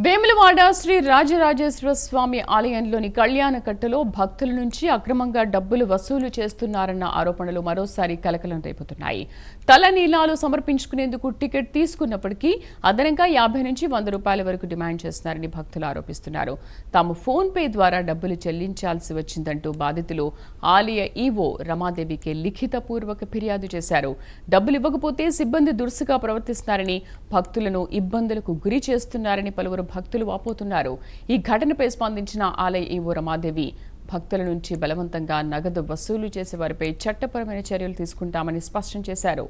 వేములవాడ శ్రీ రాజరాజేశ్వర స్వామి ఆలయంలోని కళ్యాణకట్టలో భక్తుల నుంచి అక్రమంగా డబ్బులు వసూలు చేస్తున్నారన్న ఆరోపణలు మరోసారి కలకలం రేపుతున్నాయి. తలనీలాలు సమర్పించుకునేందుకు టికెట్ తీసుకున్నప్పటికీ అదనంగా 50 నుంచి 100 రూపాయల వరకు డిమాండ్ చేస్తున్నారని భక్తులు ఆరోపిస్తున్నారు. తాము ఫోన్ పే ద్వారా డబ్బులు చెల్లించాల్సి వచ్చిందంటూ బాధితులు ఆలయ ఈవో రమాదేవికి లిఖితపూర్వక ఫిర్యాదు చేశారు. డబ్బులు ఇవ్వకపోతే సిబ్బంది దురుసుగా ప్రవర్తిస్తున్నారని, భక్తులను ఇబ్బందులకు గురి చేస్తున్నారని పలువురు భక్తులు వాపోతున్నారు. ఈ ఘటనపై స్పందించిన ఆలయ ఈవో రమాదేవి భక్తుల నుంచి బలవంతంగా నగదు వసూలు చేసే వారిపై చట్టపరమైన చర్యలు తీసుకుంటామని స్పష్టం చేశారు.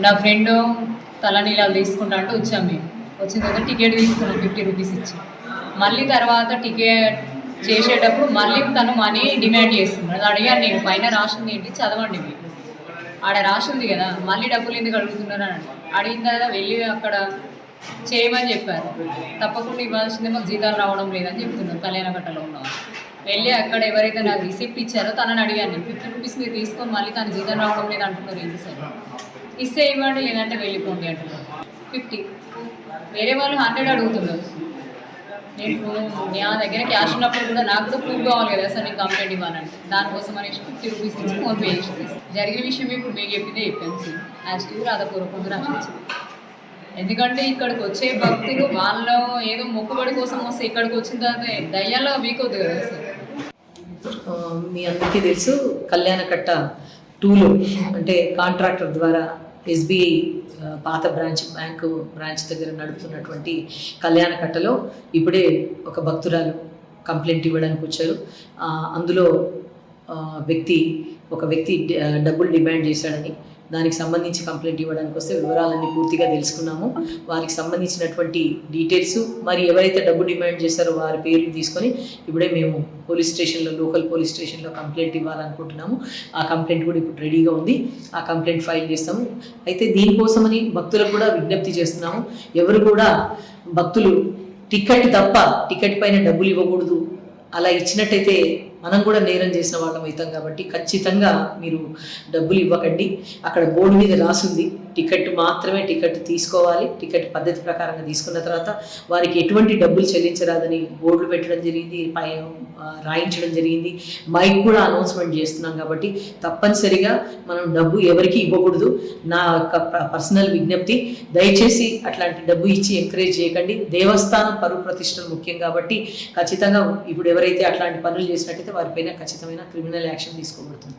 నా ఫ్రెండ్ తలనీలాలు తీసుకుంటా అంటే వచ్చాము. మేము వచ్చిన తర్వాత టికెట్ తీసుకున్నాం 50 రూపీస్ ఇచ్చి. మళ్ళీ తర్వాత టికెట్ చేసేటప్పుడు మళ్ళీ తను మనీ డిమాండ్ చేస్తున్నాడు. అది అడిగాను నేను, పైన రాసింది ఏంటి చదవండి మీరు, ఆడ రాసింది కదా, మళ్ళీ డబ్బులు ఎందుకు అడుగుతున్నారు అని అడిగిన తర్వాత వెళ్ళి అక్కడ చేయమని చెప్పారు. తప్పకుండా ఇవ్వాల్సిందే, మాకు జీతాలు రావడం లేదని చెప్తున్నాను. కళ్యాణకట్టలో ఉన్నాం. వెళ్ళి అక్కడ ఎవరైతే నాకు రిసిప్ట్ ఇచ్చారో తనని అడిగాను నేను, 50 రూపీస్ మీరు తీసుకొని మళ్ళీ తను జీతం రావడం లేదు అంటున్నారు. ఏంటి సార్, ఇస్తే ఇవ్వండి లేదంటే వెళ్ళిపోండి అంటున్నారు. 50, వేరే వాళ్ళు 100 అడుగుతున్నారు. నేను నా దగ్గర క్యాష్ ఉన్నప్పుడు కూడా నాకు కూడా ప్రూఫ్ కావాలి కదా సార్, నేను కంప్లైంట్ ఇవ్వాలంటే. దానికోసం అనేసి 50 రూపీస్ ఇచ్చి ఫోన్పే చేసి జరిగిన విషయం ఇప్పుడు మీకు చెప్పిందే చెప్పాను సార్. యాక్చువల్గా రాధపూర్వకంగా రాసి, ఎందుకంటే ఇక్కడికి వచ్చే భక్తులు వాళ్ళు ఏదో మొక్కుబడి కోసం వస్తే ఇక్కడికి వచ్చిన తర్వాత దయ్యాల్లో వీకొద్దు కదా సార్. మీ అందరికీ తెలుసు, కళ్యాణకట్ట 2లో అంటే కాంట్రాక్టర్ ద్వారా SBI పాత బ్యాంకు బ్రాంచ్ దగ్గర నడుపుతున్నటువంటి కళ్యాణకట్టలో ఇప్పుడే ఒక భక్తురాలు కంప్లైంట్ ఇవ్వడానికి వచ్చారు. అందులో ఒక వ్యక్తి డబ్బులు డిమాండ్ చేశాడని, దానికి సంబంధించి కంప్లైంట్ ఇవ్వడానికి వస్తే వివరాలన్నీ పూర్తిగా తెలుసుకున్నాము. వారికి సంబంధించినటువంటి డీటెయిల్స్, మరి ఎవరైతే డబ్బు డిమాండ్ చేశారో వారి పేర్లు తీసుకొని ఇప్పుడే మేము లోకల్ పోలీస్ స్టేషన్లో కంప్లైంట్ ఇవ్వాలనుకుంటున్నాము. ఆ కంప్లైంట్ కూడా ఇప్పుడు రెడీగా ఉంది. ఆ కంప్లైంట్ ఫైల్ చేస్తాము. అయితే దీనికోసమని భక్తులకు కూడా విజ్ఞప్తి చేస్తున్నాము. ఎవరు కూడా భక్తులు టికెట్ పైన డబ్బులు ఇవ్వకూడదు. అలా ఇచ్చినట్టయితే మనం కూడా నేరం చేసిన వాళ్ళం అవుతాం. కాబట్టి ఖచ్చితంగా మీరు డబ్బులు ఇవ్వకండి. అక్కడ బోర్డు మీద రాసింది టికెట్ మాత్రమే, టికెట్ తీసుకోవాలి. టికెట్ పద్ధతి ప్రకారంగా తీసుకున్న తర్వాత వారికి ఎటువంటి డబ్బులు చెల్లించరాదని బోర్డులు పెట్టడం జరిగింది, రాయించడం జరిగింది. మైక్ కూడా అనౌన్స్మెంట్ చేస్తున్నాం. కాబట్టి తప్పనిసరిగా మనం డబ్బు ఎవరికి ఇవ్వకూడదు. నా యొక్క పర్సనల్ విజ్ఞప్తి, దయచేసి అట్లాంటి డబ్బు ఇచ్చి ఎంకరేజ్ చేయకండి. దేవస్థానం పరువు ప్రతిష్టలు ముఖ్యం కాబట్టి ఖచ్చితంగా ఇప్పుడు ఎవరైతే అట్లాంటి పనులు చేసినట్టయితే వారిపైన ఖచ్చితమైన క్రిమినల్ యాక్షన్ తీసుకోబడుతుంది.